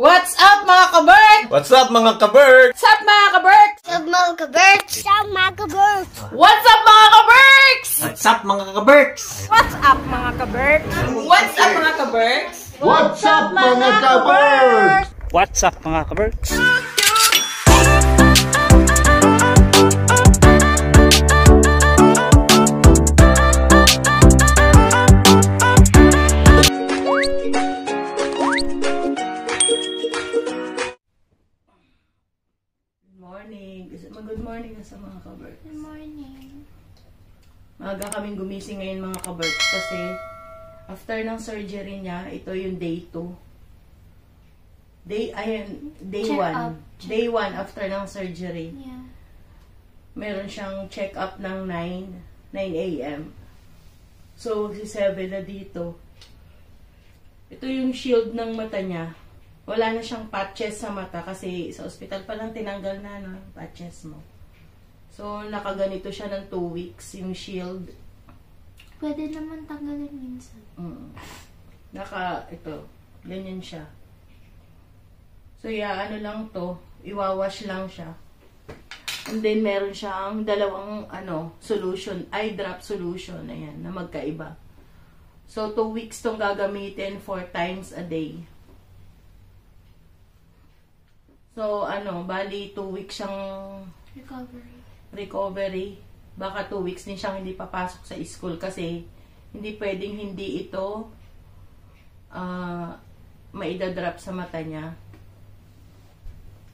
What's up mga ka-Bert? What's up mga ka-Bert? What's up mga ka-Bert? What's up mga ka-Bert? What's up mga ka-Bert? What's up mga ka-Bert? What's up mga ka-Bert? What's up mga ka-Bert? What's up mga ka-Bert? What's up mga ka-Bert? What's up mga ka-Bert? Good morning sa mga ka-Bert. Good morning. Maaga kaming gumising ngayon mga ka-Bert kasi after ng surgery niya, ito yung day 2. Day 1. Day 1 after ng surgery. Yeah. Meron siyang check-up ng 9 a.m. So, si 7 na dito. Ito yung shield ng mata niya. Wala na siyang patches sa mata kasi sa ospital pa lang tinanggal na patches mo. So, nakaganito siya ng 2 weeks, yung shield. Pwede naman tanggalin minsan. Ito, ganyan siya. So, ano lang to, iwawash lang siya. And then, meron siyang dalawang, solution, eye drop solution, ayan, na magkaiba. So, 2 weeks tong gagamitin 4 times a day. So, bali 2 weeks siyang recovery. Baka 2 weeks din siyang hindi papasok sa school kasi hindi pwedeng hindi ito maidadrop sa mata niya.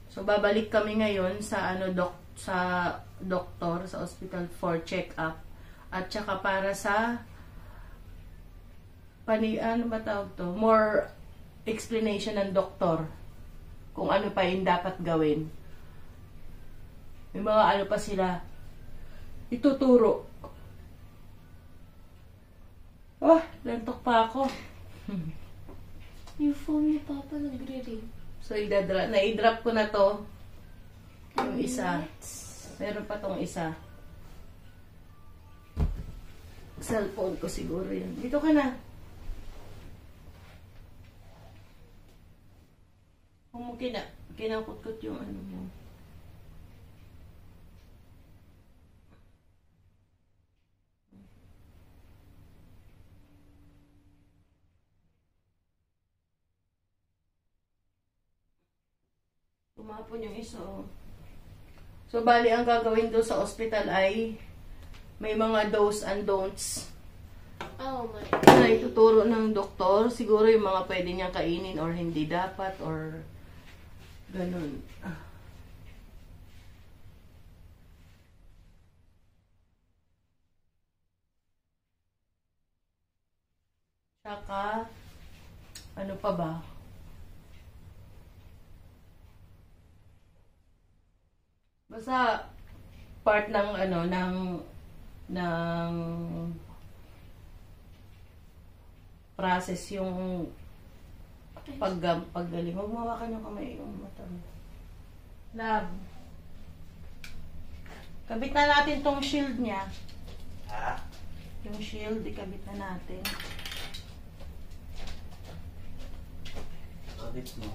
So, babalik kami ngayon sa sa doktor, sa hospital for check-up. At saka para sa more explanation ng doktor kung ano pa yung dapat gawin. May mga pa sila ituturo. Lantok pa ako. Yung phone ni Papa nagre-ring. So, na-i-drop ko na to. Yung isa. Meron pa tong isa. Cellphone ko siguro yun. Dito ka na. Kung mo kinakut-kut yung mo. Tumapon yung isa. So, bali ang gagawin doon sa hospital ay may mga do's and don'ts. Oh my Na ituturo ng doktor. Siguro yung mga pwede niyang kainin or hindi dapat or ganun. Saka, ano pa ba? Basta, part ng, ng process yung paggaling. Huwag mawakan yung kamay yung mata mo. Love. Kabit na natin tong shield niya. Ha? Yung shield, ikabit na natin. Kabit mo.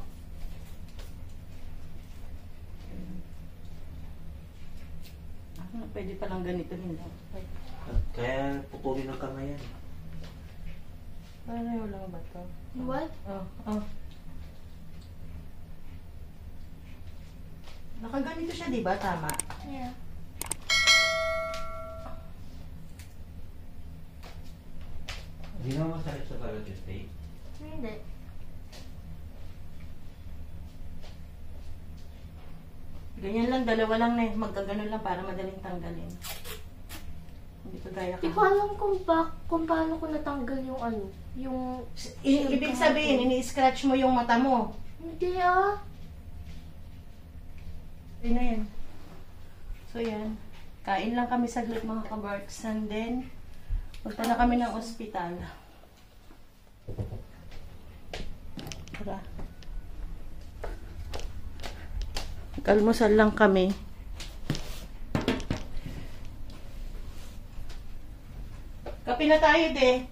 Pwede palang ganito nila. Kaya putulin ng kamay yan. Paano yung lang ba ito? What? Nakaganito siya, di ba? Tama? Yeah. Hindi naman masakit sa parotid tape. Hindi. Ganyan lang, dalawa lang na magkaganon lang para madaling tanggalin. Hindi ko gaya Hindi ko alam kung paano ko natanggal yung yung... Ibig sabihin, ini-scratch mo yung mata mo. Hindi Yun na yan. So yan. Kain lang kami saglit mga ka-Berks. And then, punta na kami ng ospital. Tara. Almusal lang kami. Kape na tayo, de.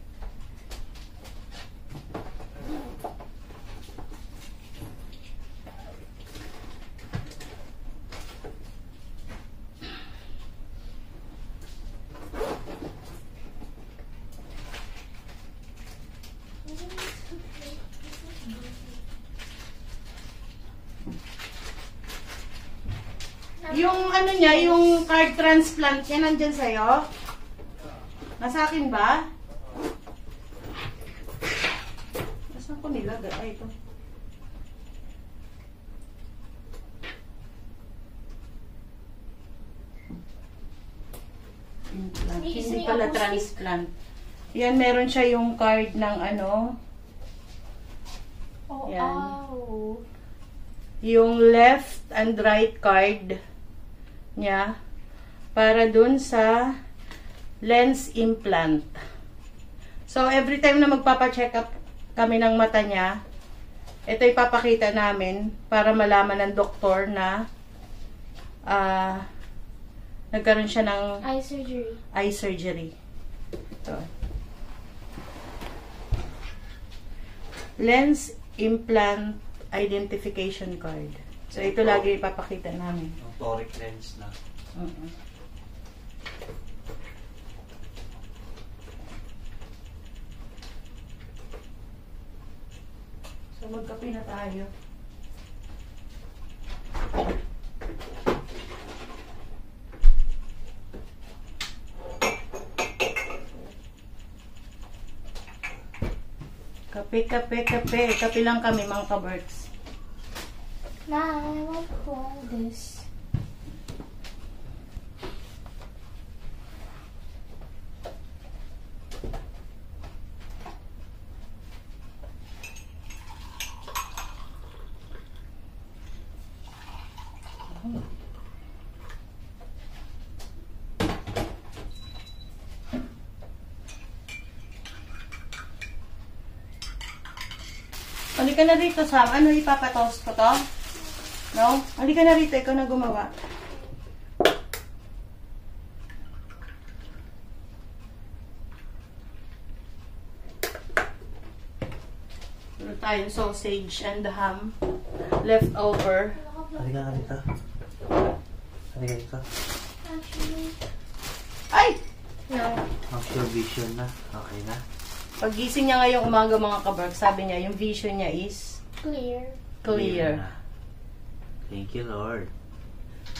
Yung ano niya, yung card transplant niya, nandyan sa'yo? Nasa akin ba? Nasaan ko nilagay? Ay, ito. Implant. Hindi pala transplant. Yan, meron siya yung card ng ano. Oh, Yan. ow. Yung left and right card niya para dun sa lens implant. So, every time na magpapacheck up kami ng mata niya, ito ipapakita namin para malaman ng doktor na nagkaroon siya ng eye surgery. Ito. Lens implant identification card. So, ito lagi ipapakita namin. Yung toric lens na. So, magkape na tayo. Kape, kape, kape. Kape lang kami, mga kaberks. Nah, I want to hold this. Halika na rito, Sam. Ano, ipapatoast ko to? No? Halika na rito, ikaw na gumawa. Meron tayong sausage and ham. Leftover. Halika nga dito. Halika dito. Actually, Ay! no. Actual vision na. Okay na. Paggising niya ngayong umaga, mga kabark, sabi niya, yung vision niya is Clear. clear. na. Thank you, Lord.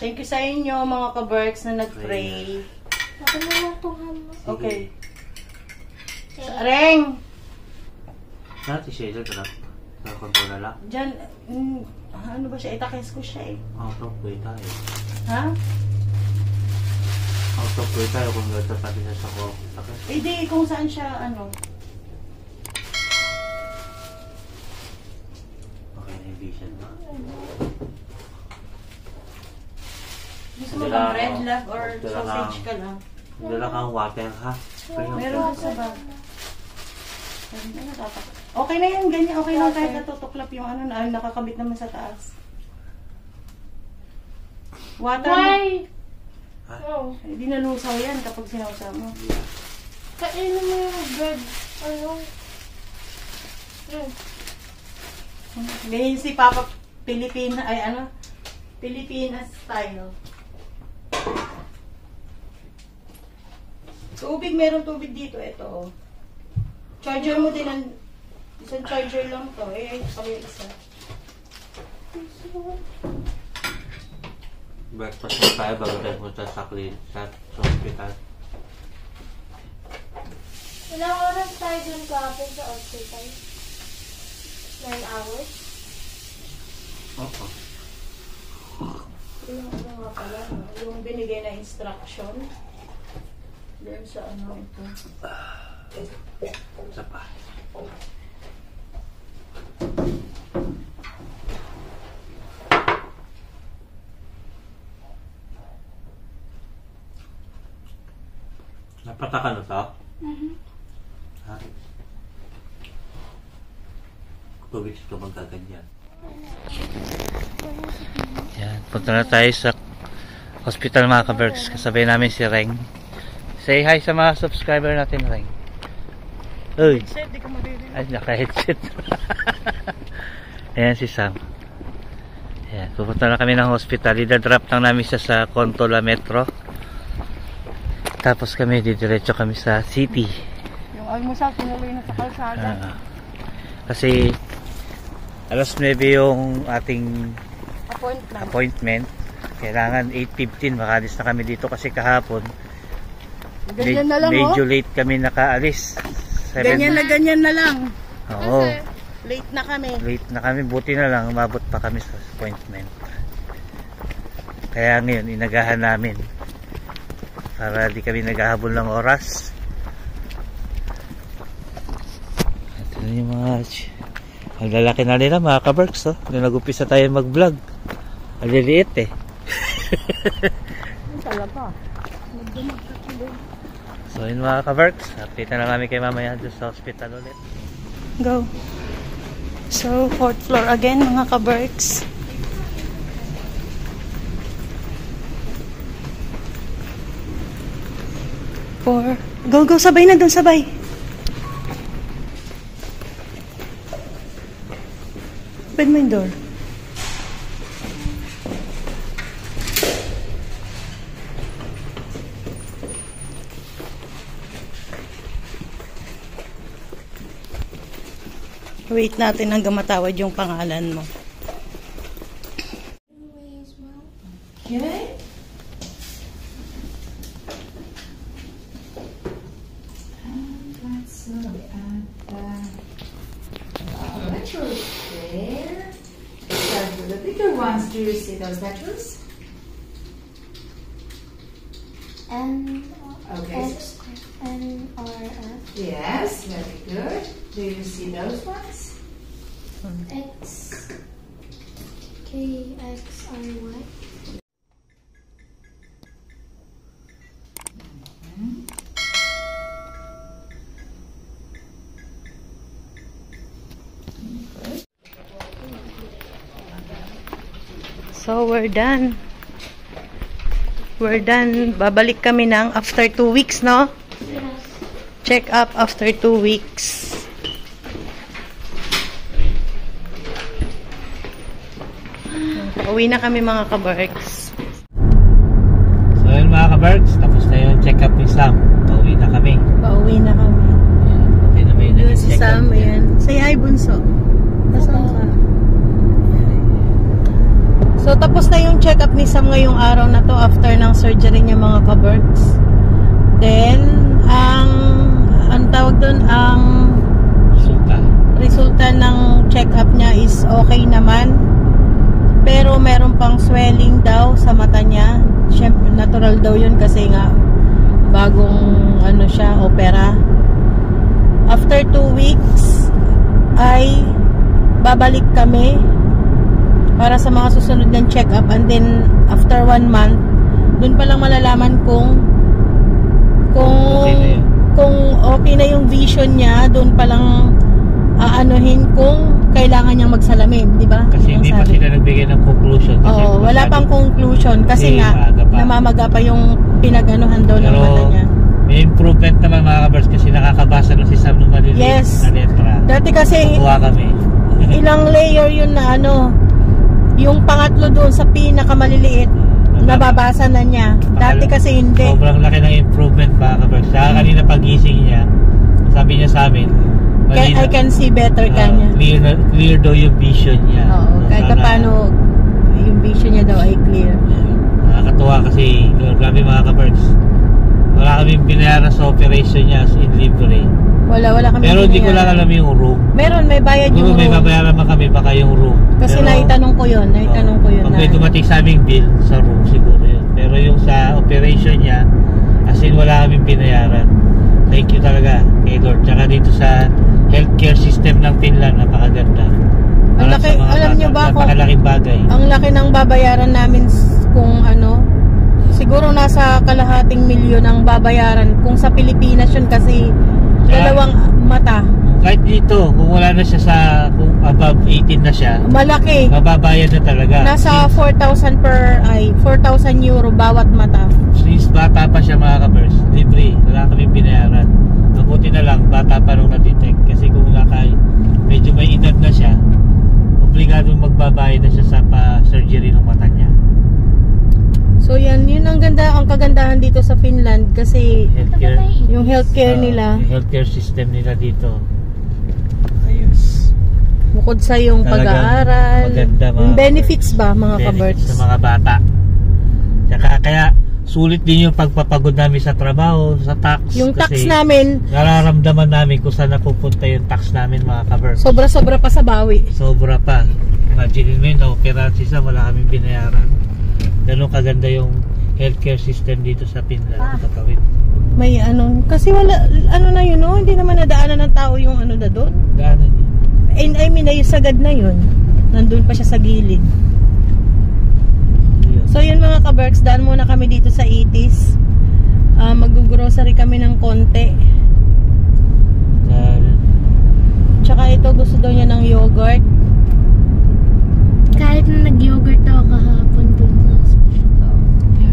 Thank you sa inyo, mga kabarks, na nag-pray. Ako na lang itong ham mo. Okay. Eh, Reng! Dati siya ito, nakakontrol na lang. Diyan, ano ba siya? Itakes ko siya eh. Out of way tayo. Ha? Out of way tayo kung gata pati na sa ko. Eh di, kung saan siya, ano. Okay na yung vision mo. Gusto mo bang red love or Dala sausage lang. ka lang? Dala kang water, ha? Meron sa bag. Okay na yan, ganyan. Okay lang kahit natutuklap yung ano na nakakabit naman sa taas. Water. Why? Ha? No. Hindi nalusaw yan kapag sinawsaw mo. Kainin mo yung bread. Ano? Ganyan si Papa Pilipina, ay ano? Pilipinas style. Tubig, meron tubig dito. Ito, oh. Charger mo din ang isang charger lang to. Eh, kami isa. Breakfast na tayo bago tayo punta sa hospital. Ilang oras tayo dun kahapon sa hospital? 9 hours? Oo. Yung ano nga pala, no? Yung binigay na instruction. Doon sa ano ito. Isa pa. Napata ka na to? Ha? 2 weeks ka magkaganyan. Yan, punta na tayo sa hospital, mga ka-Berks. Kasabay namin si Reng. Say hi sa mga subscriber natin, Reng. Uy! Headset, di ka mabibili. Ay, naka-headset. Ayan si Sam. Ayan, pupunta na kami ng hospital. Idadrop lang namin siya sa Contola Metro. Tapos kami, didiretso kami sa city. Yung almusal, sinuloy na sa kalsada. Kasi alas 9 yung ating Appointment. appointment. Kailangan 8:15 makalis na kami dito kasi kahapon Ganyan na lang, medyo late kami nakaalis. Ganyan na lang. Oo. Late na kami. Late na kami. Buti na lang umabot pa kami sa appointment. Kaya ngayon inagahan namin para di kami naghahabol ng oras. Ito na yung mga ang lalaki na nila mga kaberks, oh. Nung nag-upisa tayo mag-vlog ang liliit eh. Talaga. So yun mga kaberks, update na lang kami kay mamaya doon sa hospital ulit. Go. So, 4th floor again, mga kaberks. Go, go, sabay na doon, sabay. Open mo yung door. Wait natin hanggang matawad yung pangalan mo. Okay. And let's look at the letters there. Start with the bigger ones. Do you see those letters? N, Okay. X, N, R, F, Yes, very good. Do you see those ones? X, K, X, R, Y. So, we're done. We're done. Babalik kami ng after 2 weeks, no? Yes. Check up after 2 weeks. Pauwi na kami mga kabarks. So yun mga kaberks, tapos na yung check up ni Sam. Pauwi na kami. Pauwi na kami. Ayan, okay na may Doon si check up. Sam, ayan. Say hi, Bunso. Nasaan ka? So, tapos na yung check-up ni Sam ngayong araw na to after ng surgery niya mga kabarks. Then, ang tawag doon, ang resulta ng check-up niya is okay naman. Pero meron pang swelling daw sa mata niya. Siyempre, natural daw yun kasi nga bagong ano siya, opera. After 2 weeks ay babalik kami para sa mga susunod ng check-up, and then after 1 month dun pa lang malalaman kung okay na yung vision niya. Dun pa lang aanuhin kung kailangan niyang magsalamin, di ba? Kasi hindi pa sila nagbigay ng conclusion. Oo, wala pang conclusion kasi nga namamaga pa yung pinag-anuhan daw ng mata niya. May improvement naman mga kabars kasi nakakabasa na si Sam ng maliliit Yes. na letra. Dati kasi Natuwa kami. ilang layer yun na ano, yung pangatlo doon sa pinakamaliliit nababasa na niya. Dati kasi hindi. Sobrang laki ng improvement mga kabars. Saka kanina pagising niya, sabi niya sa amin, I can see better kanya. Clear daw yung vision niya. Oo, kahit paano yung vision niya daw ay clear. Nakakatuwa kasi grabe mga kabars. Wala kaming binayaran sa operation niya in libre. Wala kami. Pero hindi ko lang alam yung room. Meron, may bayad Siguro yung may room. babayaran man kami baka yung room. Kasi pero, naitanong ko yun. Pag may dumating sa aming bill sa room siguro yun. Pero yung sa operation niya, as in wala kaming binayaran. Thank you talaga kay Lord. Tsaka dito sa healthcare system ng Finland, napakaganda. Ang laki, alam niyo ba kung napakalaking bagay. ang laki ng babayaran namin kung ano, siguro nasa kalahating milyon ang babayaran kung sa Pilipinas yun kasi dalawang mata. Kahit dito, kung wala na siya kung above 18 na siya, Malaki. mababayad na talaga. Nasa 4,000 4,000 euro bawat mata. Since bata pa siya mga kabers, libre, wala kaming binayaran. Mabuti na lang, bata pa nung na-detect. Kasi kung medyo may edad na siya, obligado magbabayad na siya sa pa-surgery ng mata niya. So yun ang kagandahan dito sa Finland kasi Healthcare, yung healthcare nila, yung healthcare system nila dito. Ayos. bukod sa yung Talagang pag-aaral, maganda, mga yung benefits ba mga Benefits kaberts? sa mga bata. Kaya sulit din yung pagpapagod namin sa trabaho, sa tax. Yung tax kasi namin, nararamdaman namin kung saan napupunta yung tax namin, mga kaber. sobra-sobra pa sa bawi. Sobra pa. Imagine mo yun, na-opera sisa, wala kaming binayaran. Ganun kaganda yung healthcare system dito sa Finland. Tatawid. May ano, kasi wala, ano na yun, no? Hindi naman nadaanan ng tao yung ano na doon. Gaanan yun. I mean, yung sagad na yun. Nandun pa siya sa gilid. So yun mga ka-Berks, daan muna kami dito sa Itis. Mag-grocery kami ng konti. Tsaka ito, gusto daw niya ng yogurt. Kahit na nag-yogurt ako kahapon dun sa hospital.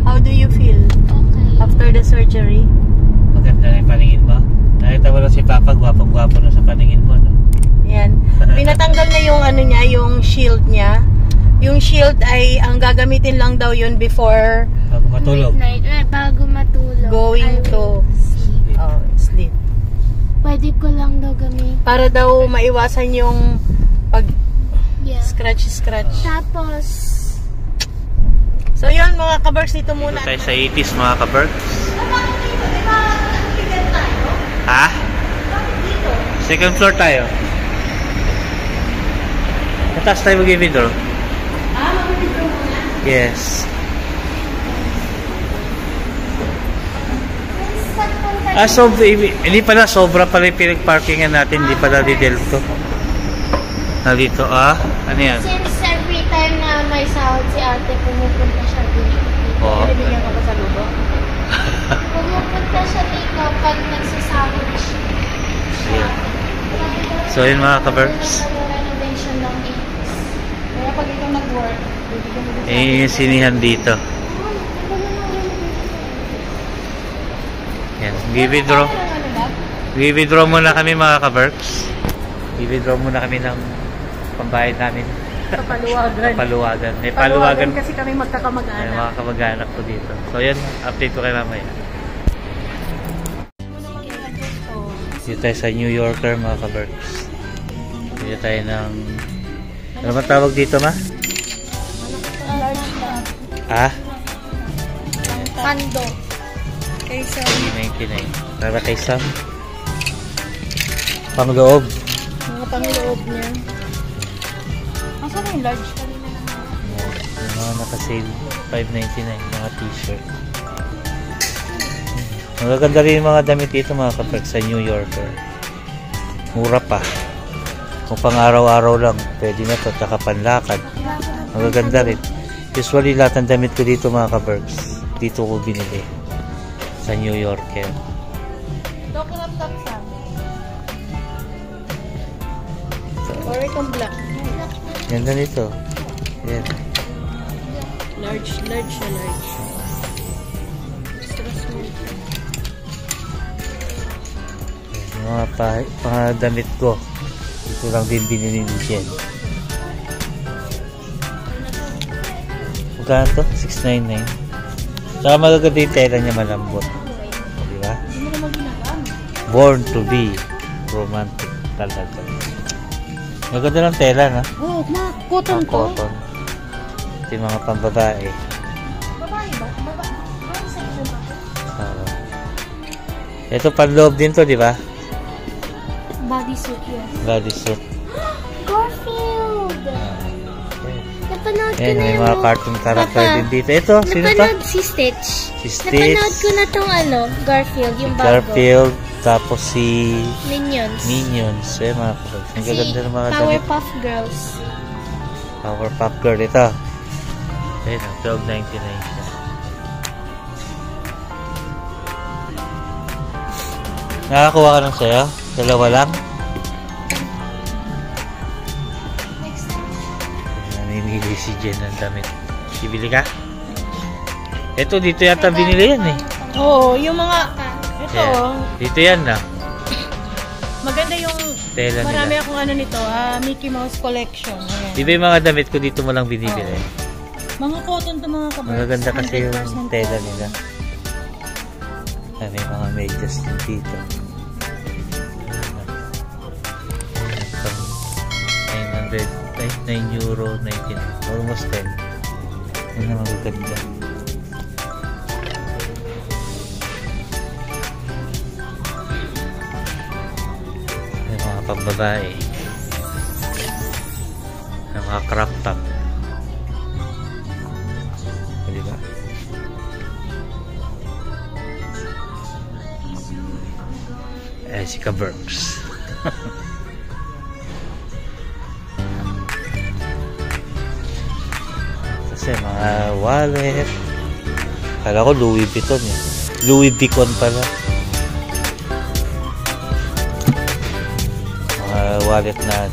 How do you feel Okay. after the surgery? Maganda na yung paningin mo. Nakita mo lang si Papa, gwapong-gwapo na sa paningin mo, no? Yan. Pinatanggal na yung ano niya, yung shield niya. Yung shield ay ang gagamitin lang daw yun before Bago matulog. Bago matulog. going I to will sleep. sleep. Pwede ko lang daw gamitin. Para daw maiwasan yung pag Yeah. scratch. Tapos, So yun mga ka-Berks, dito muna. Dito tayo sa 80s mga ka-Berks. Ha? Second floor tayo. Mataas tayo mag-withdraw. Mag-withdraw muna? Yes. So, hindi pala, sobra pala yung pinag-parkingan natin, hindi pala didelto. Dito, ano yan? since every time na may sahod si ate, pumupunta siya dito. Oo. Bibigyan ka pa sa lubo? Pumupunta siya dito pag nagsasahod siya. Yeah. So, yun mga ka-Berks. Renovation lang dito. Kaya pag ikaw nag-work, bibigyan mo din sa Yung sinihan dito. Yan, gi-withdraw. Gi-withdraw muna kami mga ka-Berks. Gi-withdraw muna kami ng pambayad namin. sa paluwagan. Paluwagan. May paluwagan. Kasi kami May magkakamag-anak. mga kamag-anak ko dito. So yan, update ko kay mamaya. Dito tayo sa New Yorker mga ka-Berks. Dito tayo ng... Ano ba tawag dito ma? Ah? Kando. Okay, so, 99. Para kay Sam. Pangloob. mga pangloob niya. Asa na yung large kanina naman? Yung mga naka-sale. 5.99. Mga t-shirt. Magaganda rin yung mga damit dito mga ka-Berks sa New Yorker. Mura pa. Kung pang araw-araw lang, pwede na to. Tsaka panlakad. Magaganda rin. Usually lahat ng damit ko dito mga ka-Berks, dito ko binili. Sa New Yorker. Document top Sam. Or itong black. Ganda nito. Yan. Large siya, large. Extra small. Yung mga damit ko. Dito lang din binili ni Jen. Magkano to? 699. Saka magaganda yung tela niya, malambot. Diba? Hindi mo naman ginagamit. Born to be romantic talaga. Maganda ng tela, na? Oh, cotton Ang to. cotton. Ito yung mga pambabae. Babae ba? Babae. Ano sa iyo ba? Ito panloob din to, di ba? Bodysuit, yes. Bodysuit. Garfield! Napanood ko Ayan, na may yung mga cartoon character Papa, din dito. Ito, sino to? napanood si Stitch. Si Stitch. Napanood ko na tong Garfield, yung bago. Garfield, tapos si Minions. Minions. Eh, mga kapag. Ang gaganda ng mga damit. Powerpuff Girls. Powerpuff Girl. Ito. Ayan, $12.99 siya. Nakakuha ka ng sayo? Dalawa lang? Namimili si Jen ng damit. Bibili ka? Ito, dito yata binili yan eh. Oo, yung mga... Ito, Ayan. Dito yan na. maganda yung... Tela Marami nila. akong ano nito, Mickey Mouse collection. Ayan. Di ba yung mga damit ko dito mo lang binibili? Mga cotton to mga kabarks. Magaganda kasi yung 100% tela cotton. nila. May mga medyas din dito. €9.99. Almost 10. Yun ang magaganda. pambabae. Ng mga crop top. Diba? Jessica Burks. Kasi mga wallet. Kala ko Louis Vuitton eh. Louis Vuitton pala. Mga wallet na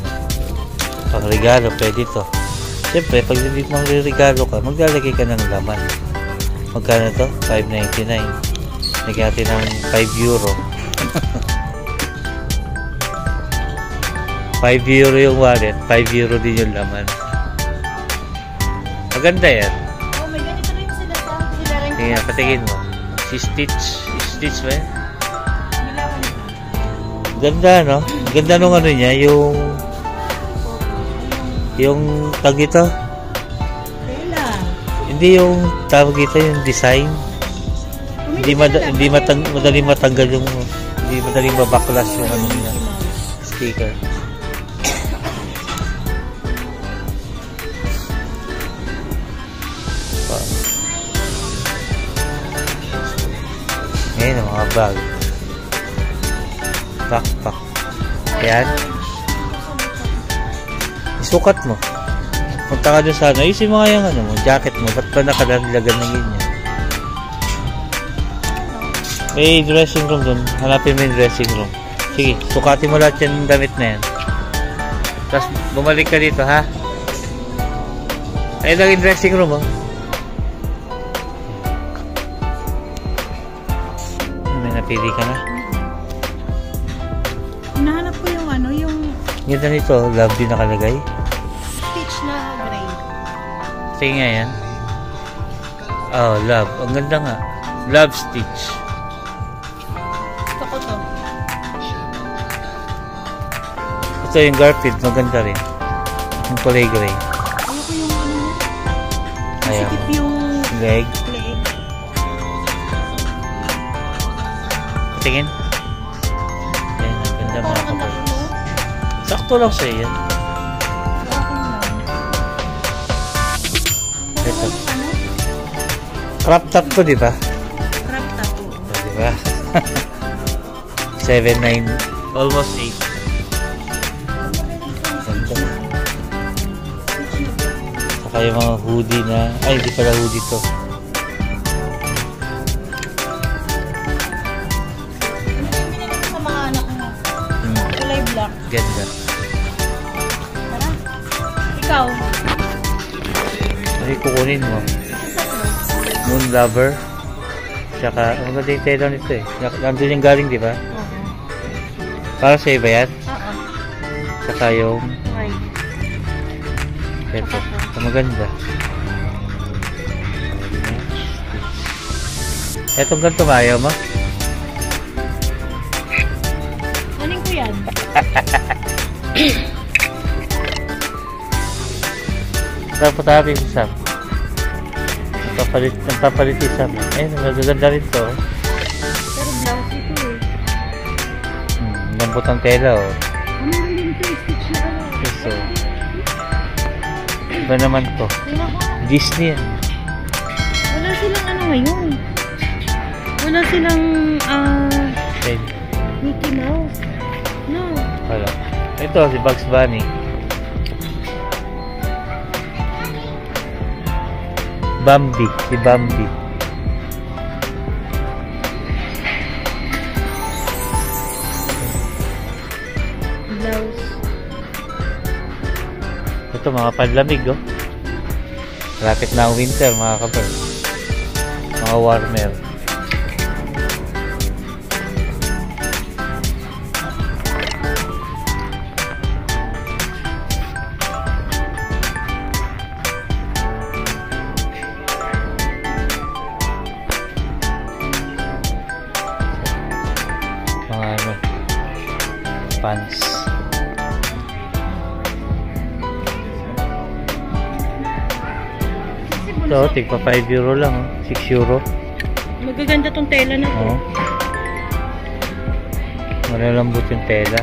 pang regalo, pwede to. Siyempre, pag magre-regalo ka, maglalagay ka ng laman. Magkano to? $5.99. Lagyan natin ng €5. €5 yung wallet, €5 din yung laman. Maganda yan. Oh, may ganito rin sila sa sila rin. Tingnan, patingin mo. Si Stitch. Stitch ba yan? Ganda, no? Ganda nung ano niya, yung tag ito. Tela. Hindi yung tawag ito, yung design. Hindi madaling matanggal yung, hindi madaling mabaklas yung ano niya. Sticker. Ngayon ang mga bag. Backpack. Yan. Isukat mo. Punta ka dun sa ano. Ayusin mo nga yung ano mo, jacket mo. Ba't ba nakalagan ng ganyan? May dressing room dun. Hanapin mo yung dressing room. Sige, sukatin mo lahat yung damit na yan. Tapos bumalik ka dito, ha? Ayun lang yung dressing room, oh. May napili ka na. Hinahanap ko yung ano, yung Ganda nito, love din nakalagay. stitch na gray. Tingnan nga yan. Oh, love. Ang ganda nga. Love stitch. Gusto ko to. Ito yung Garfield, maganda rin. Yung kulay gray. Ayoko yung ano niya. Ayan. Sikip yung Leg. leg. Tingin. Ayan, ang ganda mga Parang ang kapal. laki mo. Sakto lang sa'yo yan. Ito. Crop top ko, di ba? Crop top. Di ba? 7.9, almost 8. Ganda. Saka yung mga hoodie na, ay hindi pala hoodie to. Binili ko sa mga anak mo. Kulay black. Ganda. Tara. Ikaw. Ay, kukunin mo. Moon Lover. Tsaka, ang ganda yung tela nito eh. Nandun yung galing, di ba? Para sa'yo ba yan? Oo. Tsaka yung Right. ito. Ito maganda. Etong ganito maayaw mo? Aning ko yan. Tapos si Sam. Nagpapalit si Sam. Ayun, magaganda rin to. Pero blouse ito eh. Lambot ang tela, oh. Ano din ito? Stitch na ano. So, iba naman to. Tingnan ko. Disney yan. Wala silang ano ngayon. Wala silang Okay. Mickey Mouse. No. Wala. Ito, si Bugs Bunny. Bambi. Si Bambi. Blouse. Ito, mga panlamig, oh. Malapit na ang winter, mga kapal. Mga warmer. Mga ano, pants. Ito, tigpa €5 lang, oh. €6. Magaganda tong tela na to. Oh. Malalambot yung tela.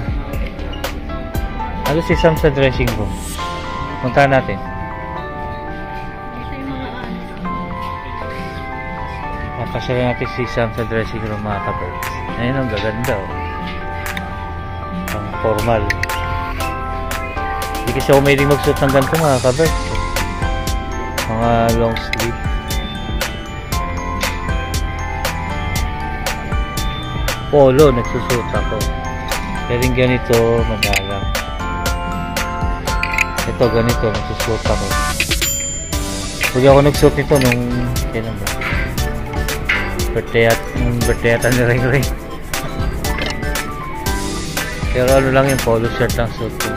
Ano si Sam sa dressing room? Punta natin. Ito yung mga Napasyalan natin si Sam sa dressing room, mga ka-birds. Ayun, ang gaganda, oh. Ang formal. Hindi kasi ako mahilig magsuot ng ganito, mga ka-birds. Mga long sleeve. Polo, nagsusuot ako. Pero yung ganito, madalang. Ito, ganito, nagsusuot ako. Huli ako nagsuot nito nung, kailan ba? Birthday ata ni Ring Ring. Pero ano lang yung polo shirt lang suot ko.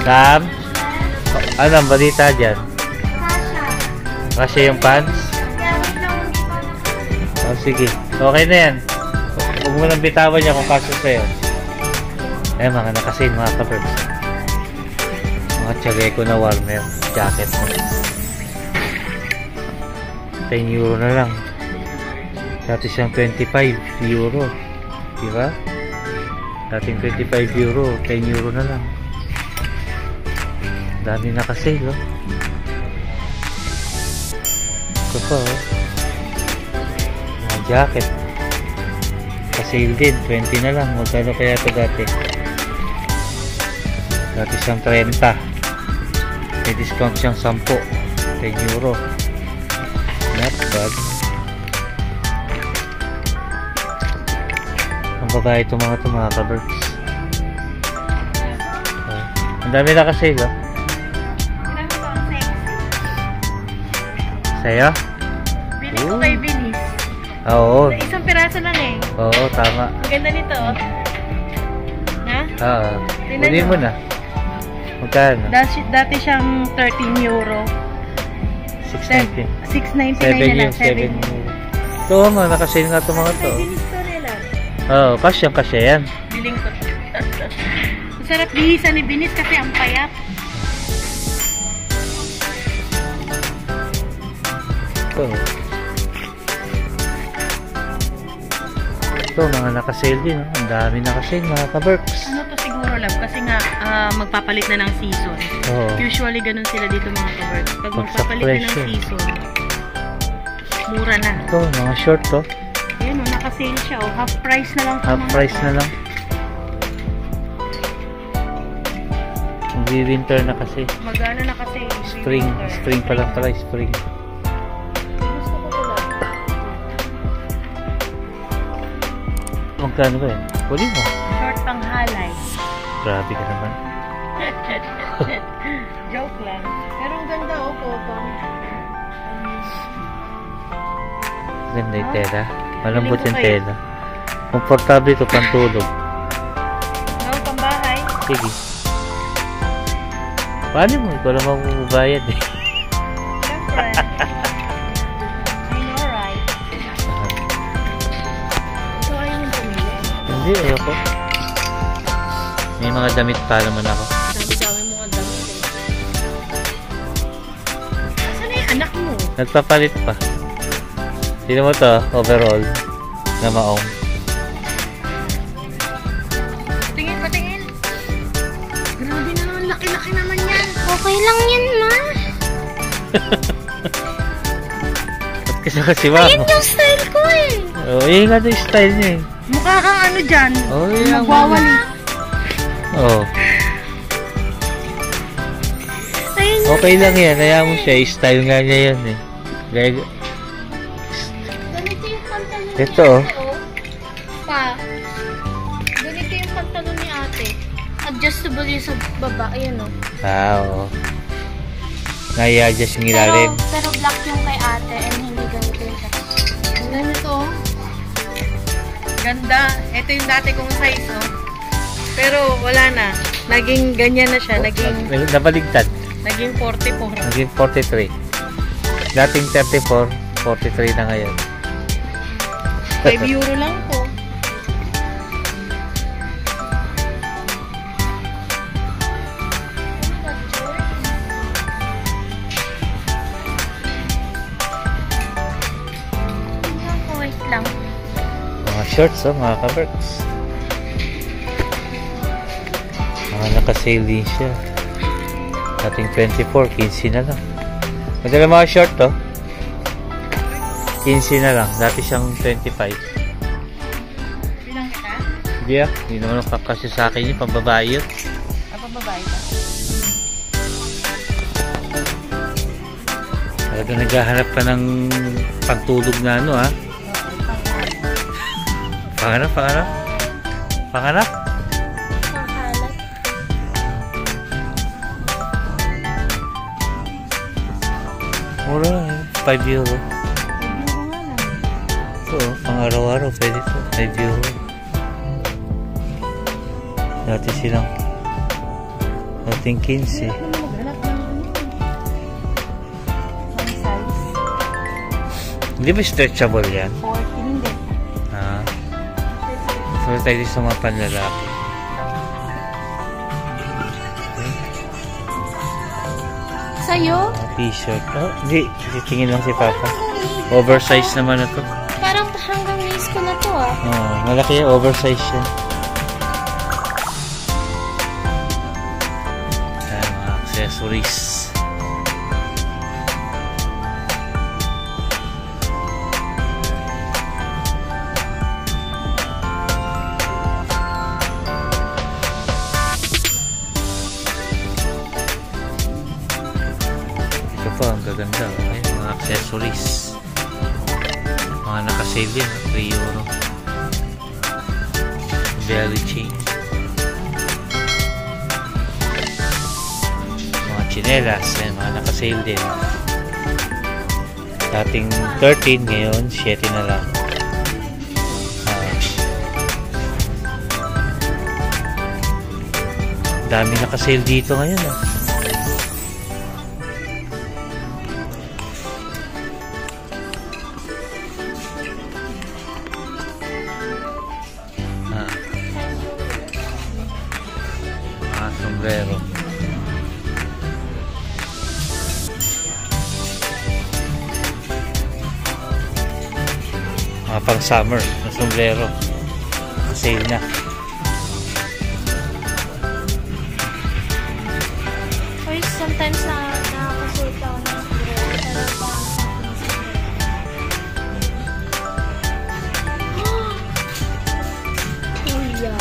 Sam? Ano ang balita dyan? Kasi yung pants? Oh, sige. Okay na yan. Huwag mo nang bitawan niya kung kaso sa'yo. Eh, mga nakasin, mga ka-birds. Mga tsagay ko na warmer. Jacket mo. 10 euro na lang. Dati siyang 25 euro. Diba? Dating 25 euro. 10 euro na lang. Dami nakasale, oh. Ito pa, oh. Mga jacket. Kasale din. 20 na lang. Magkano kaya ito dati? Dati siyang 30. May discount siyang 10. 10 euro. Not bad. Ang babae itong mga ka-birds. Oh. Ang dami nakasale, oh. Sa'yo? Bili ko kay Binis. Oo. Isang piraso lang eh. Oo, tama. Ang ganda nito. Ha? Oo. Tingnan Kunin mo na. Magkano? Dati siyang 13 euro. 6.90. 6.99 7 na lang. yung 7 euro. Ito mga, nakasale nga itong mga to. Binis ko nila. Oo, kasya yan. Biling ko. Ang sarap bihisan ni Binis kasi ang payat. Ito. Ito, mga nakasale din. Oh. Ang dami nakasale, mga ka-birds. Ano to siguro lang kasi nga magpapalit na ng season. Oo. Usually ganun sila dito mga ka-birds. Pag Pag sa magpapalit na ng presyo. season, mura na. Ito, mga short to. Ayun o, nakasale siya o. Half price na lang. sa Half mga price to. na lang. Mag-winter na kasi. Magano na kasi? Spring. Spring pa lang pala. Spring. Gusto ko to lang. Magkano ba yan? Kunin mo. Short pang halay. Grabe ka naman. Joke lang. Pero ang ganda o, Coco. Ganda yung tela. Malambot Feeling yung ko kayo. tela. Komportable ito pang tulog. No, pambahay. Sige. Paano mo? Ikaw lang magbabayad eh. Siyempre. I know, right? So, ayaw yung pumili. Hindi, ayoko. May mga damit pa naman ako. Dami-dami mo nga damit eh. Asan na yung anak mo? Nagpapalit pa. Sino mo to? Overall. Na maong. Patingin, patingin. Grabe naman, laki-laki naman yan. Okay lang yan, ma. Ba't kasi mama? Yan yung style ko eh. Oo, yun nga yung style niya eh. Mukha kang ano dyan. Oo, yun ang Nagwawali. Oo. Ayun yung Okay lang yan. Kaya mo siya. Style nga niya yan eh. Gaya, ganito yung pantalon ni Ito, oh. ate, oh. Pa, ganito yung pantalon ni ate. Adjustable yung sa baba. Ayan, oh. oo. Nai-adjust yung ilalim. Pero black yung kay ate and hindi ganito yung sa... Ganito, oh. Ganda. Ito yung dati kong size, oh. Pero wala na. Naging ganyan na siya. Nabaligtad. Naging 44. Naging 43. Dating 34, 43 na ngayon. 5 euro lang po. Wait lang. Mga shorts, oh, mga ka-birds. Naka-sale din siya. Dating 24, 15 na lang. Madala mga short to. 15 na lang. Dati siyang 25. Bilang kita? Hindi ah. Hindi naman nakakasya sa akin yung pambabae yun. Babae ka? Talaga naghahanap ka ng pagtulog na ano ha. Pangarap? Panghalat. Mura lang eh. 5 euro. So, pang araw-araw pwede to. 5 euro. Dati silang dating 15. Hindi ba stretchable yan? 14 hindi. Ah. So, tayo sa mga panlalaki. Sa'yo? T-shirt. Oh, hindi. Titingin lang si Papa. Oversize naman na to. Parang hanggang knees ko na to ah. Oh, malaki yan. Oversize yan. Ayan, mga accessories. Ito pa, ang gaganda. Ayan, mga accessories. Mga naka-sale yan. 3 euro. Belly chain. Mga chinelas. Ayan, mga naka-sale din. Dating 13, ngayon 7 na lang. Dami naka-sale dito ngayon ah. Sombrero. Mga pang summer na sombrero. Sale na. Or sometimes nakakasuot ako ng sombrero. Pero parang kuya.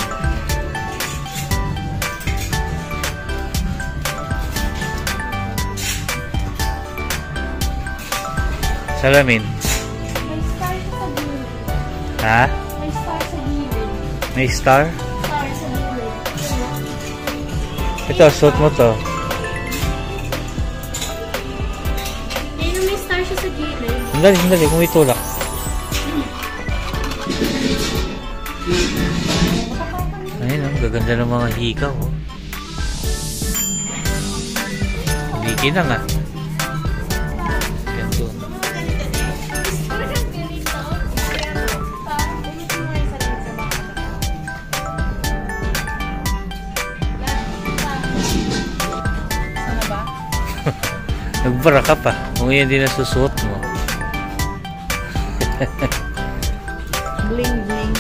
Salamin. May star sa gilid. Ha? May star sa gilid. May star? Star sa gilid. Ito, suot mo to. Ayun, may star siya sa gilid. Sandali, kung may tulak. Ayun, ang gaganda ng mga hikaw. Oh. Hindi na nga. Ganito. Ano ba? Nagbara ka pa. Kung yan din nasusuot mo. Bling bling.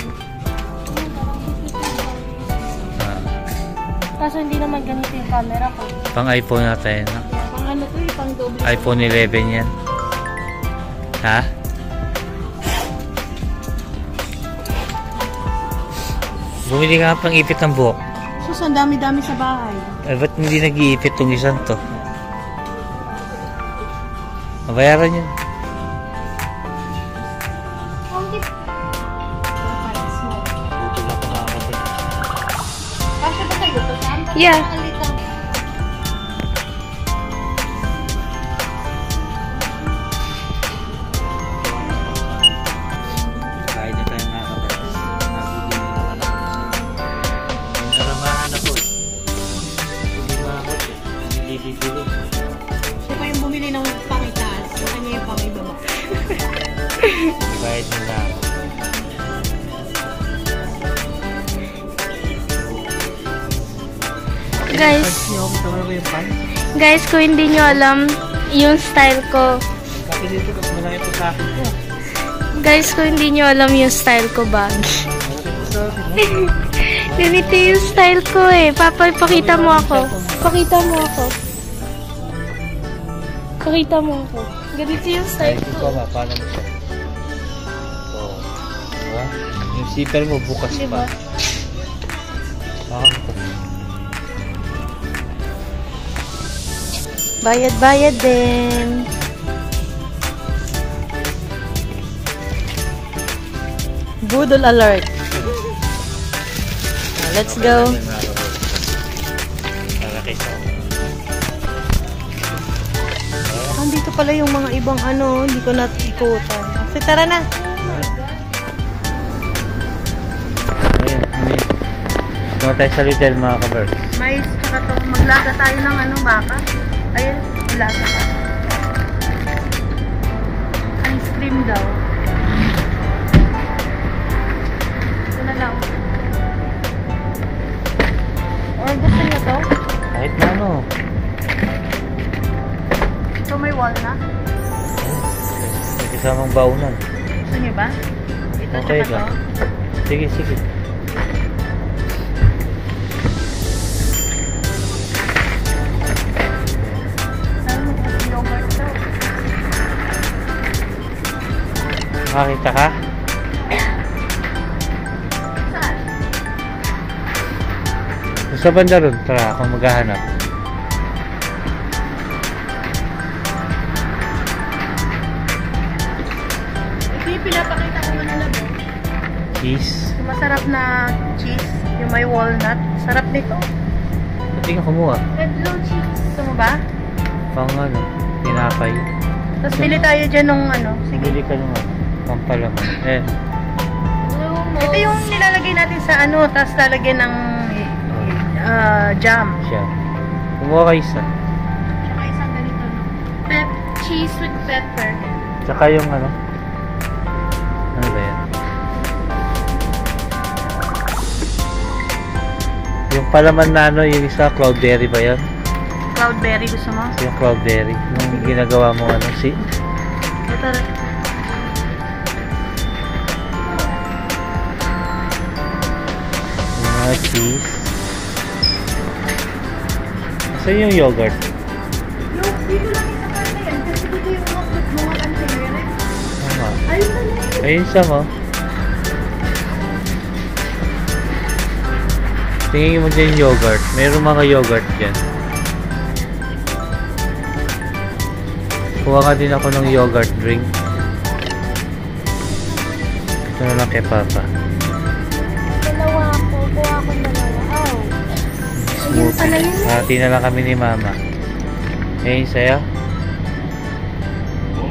Kaso hindi naman ganito yung camera ko. Pang iPhone natin. No? Pang ano to eh, pang double. iPhone 11 yan. Ha? Bumili ka nga pang ipit ng buhok. Sus, ang dami-dami sa bahay. Eh, ba't hindi nag-iipit tong isang to? Mabayaran yan. Buto na pa nakakapit. Kasya ba kayo to, Sam? Yeah. Kahit na tayo nakakapit. May naramahan ako eh. Hindi makakot eh. Hindi bibili. Siya pa yung bumili ng pangitaas. Sa kanya yung pangibaba. Kahit na ako. Guys, kung hindi nyo alam yung style ko. Kasi dito kasi malaki po sa akin ko. Guys, kung hindi nyo alam yung style ko, bag. Malaki po sa akin. Ganito yung style ko eh. Papa, ipakita mo ako. Pakita mo ako. Pakita mo ako. Ganito yung style Ito ko. pa, paano mo siya? Oo. Diba? Yung zipper mo bukas Diba? pa. Bayad-bayad din. Budol alert. Let's go. Andito pala yung mga ibang ano, hindi ko natikutan. Kasi tara na. Ayan, ayan. Doon tayo sa Lidl mga kabers. Mais, tsaka to. Maglaga tayo ng ano, baka. Ayun, laga ka. Ice cream daw. Ito na lang. Or gusto niyo to? Kahit na ano. Ito may walnut. May kasamang baunan. Gusto niyo ba? Ito Okay tsaka lang. to. Sige, sige. Saan mo kasi yogurt to? Makakita ka? Saan? Sa banda ron, tara ako maghahanap. Ito yung pinapakita ko kanila mo. Cheese. Yung masarap na cheese. Yung may walnut. Sarap nito. Pati ka kumuha. Red low cheese. Gusto mo ba? Pang ano, tinapay. Tapos bili tayo dyan nung ano. Sige. Bili ka naman. Pampalaman. Eh, Ito yung nilalagay natin sa ano. Tapos lalagyan ng jam. siya. Kumuha ka isa. Tsaka isang ganito. No? Cheese with pepper. Tsaka yung ano. Ano ba yan? Yung palaman na ano, yung isa, cloudberry ba yan? Cloudberry gusto mo? Yung cloudberry. Yung ginagawa mo ano, si... Ito. Yung mga cheese. Saan yung yogurt? Yung dito lang yung sa na yan. Kasi dito yung mga container. Tama. Ayun na yan. Ayun siya mo. Tingin mo dyan yung yogurt. Mayroong mga yogurt dyan. Kuha ka din ako ng yogurt drink. Ito na lang kay Papa. Dalawa ako. Kuha ako dalawa. Oh. Smoothie. Hati na lang kami ni Mama. Ayun sa'yo.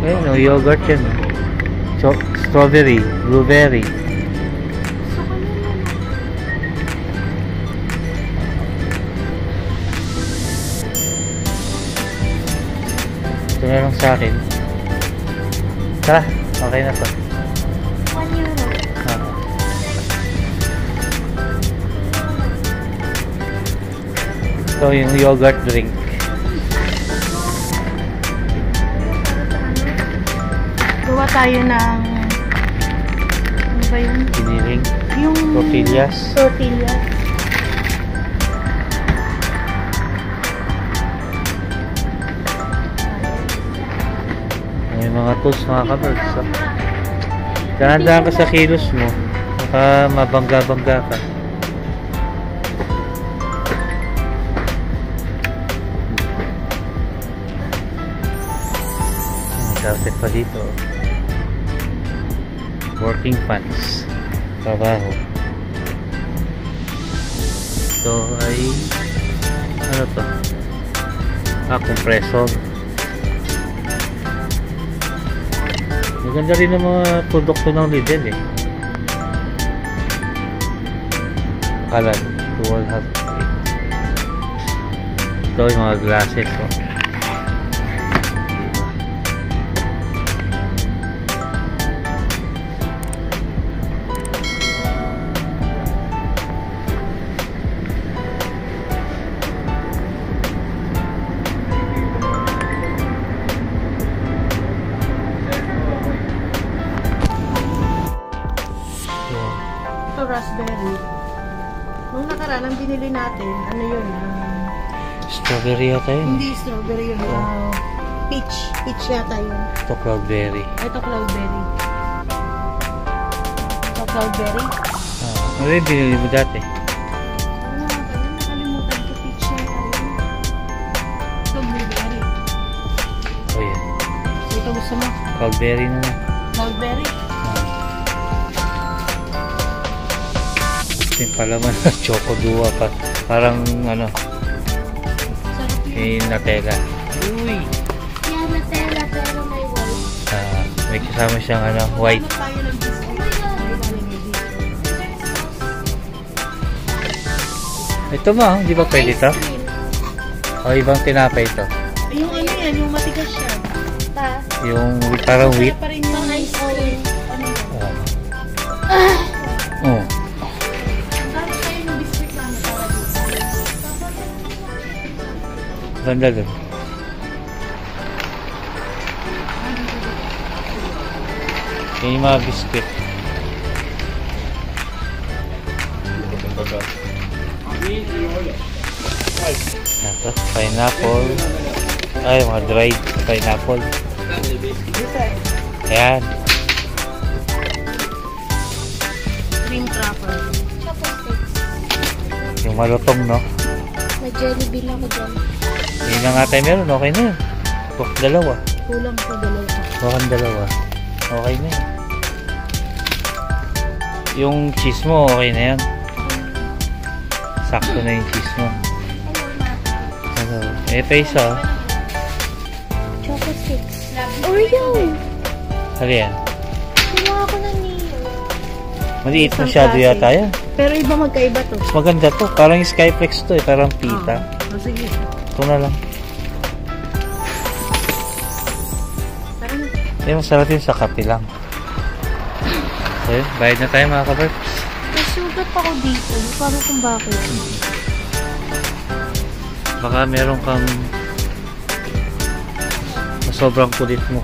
Ayun, no, yogurt yan. Strawberry, blueberry. Ito na lang sa akin. Tara, okay na to. 1 euro. Ah. Ito yung yogurt drink. Gawa tayo ng... Ano ba yun? Giniling. Yung... Tortillas. Tortilla. May mga tools, mga kabers. So, dahan-dahan ka sa kilos mo. Baka mabangga-bangga ka. Carpet pa dito. Working pants. Trabaho. Ito ay ano to? Compressor. Maganda rin ang mga produkto ng Lidl eh. Kalan. Ito yung mga glasses. Oh. Ito raspberry. binili natin, ano yun? Strawberry yata yun. Hindi strawberry yun. Peach. Peach yata yun. Ito cloudberry. Ito cloudberry. Ito cloudberry. Ano yung binili mo dati? Ano nga ba yun? Nakalimutan ko peach na yun. Ito blueberry. Oh yan. So ito gusto mo? Cloudberry na na. Cloudberry? Ito yung palaman. Choco Dua pa. Parang ano. Sarap yun. May Nutella. Uy! Yan, Nutella, pero may white. May kasama siyang ano, white. Ano tayo ng biscuit? Ito ma, di ba pwede ito? Ice cream. O ibang tinapay ito. Yung ano yan, yung matigas siya. Ta. Yung parang wheat. Kaya pa rin yung Ice cream. ano yan. Oh. Ang dami tayo ng biscuit na para dito. Ganda dun. Yan yung mga biscuit. Ito, pineapple. Ay, mga dried pineapple. Ayan. Cream cracker. Choco sticks. Yung malutong, no? May jelly bean ako dyan. Hindi na nga tayo meron. Okay na yun. Huwag dalawa. Kulang pa dalawa. Huwag dalawa. Okay na yun. Yung cheese mo, okay na yan. Sakto na yung cheese mo. Ano? Ito isa. Choco sticks. Oreo! Ano yan? Kumuha ako ng Neo. Maliit Isang masyado klase. yata yan. Pero iba magkaiba to. Mas maganda to. Parang Skyflex to eh. Parang pita. Oh, sige. Ito na lang. Tara na. Eh, masarap yun sa kape lang. So yun, bayad na tayo mga kabarks. Nasugat ako dito. Paano kung bakit? Baka meron kang sobrang kulit mo.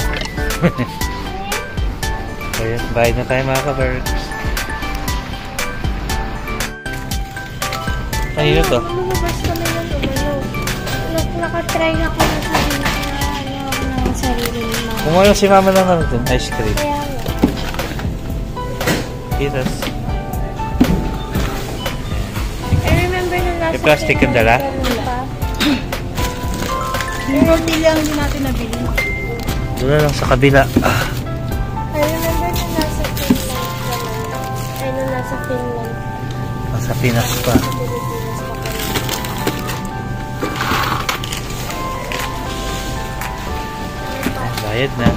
So yun, bayad na tayo mga kabarks. Kanino to? Lumabas ka na yan, umano. Nakatry ako na sarili ng sarili mo. Kumuha si mama ng ano dun, ice cream. Kaya nga. Kitas. I remember na nasa May plastic yung dala? ganun pa. Yung tortilla ang hindi natin nabili. Doon na lang sa kabila. I remember na nasa Finland naman. Ay, nung nasa Finland. Sa Pinas pa. Sa Pilipinas pa kami. Bayad na.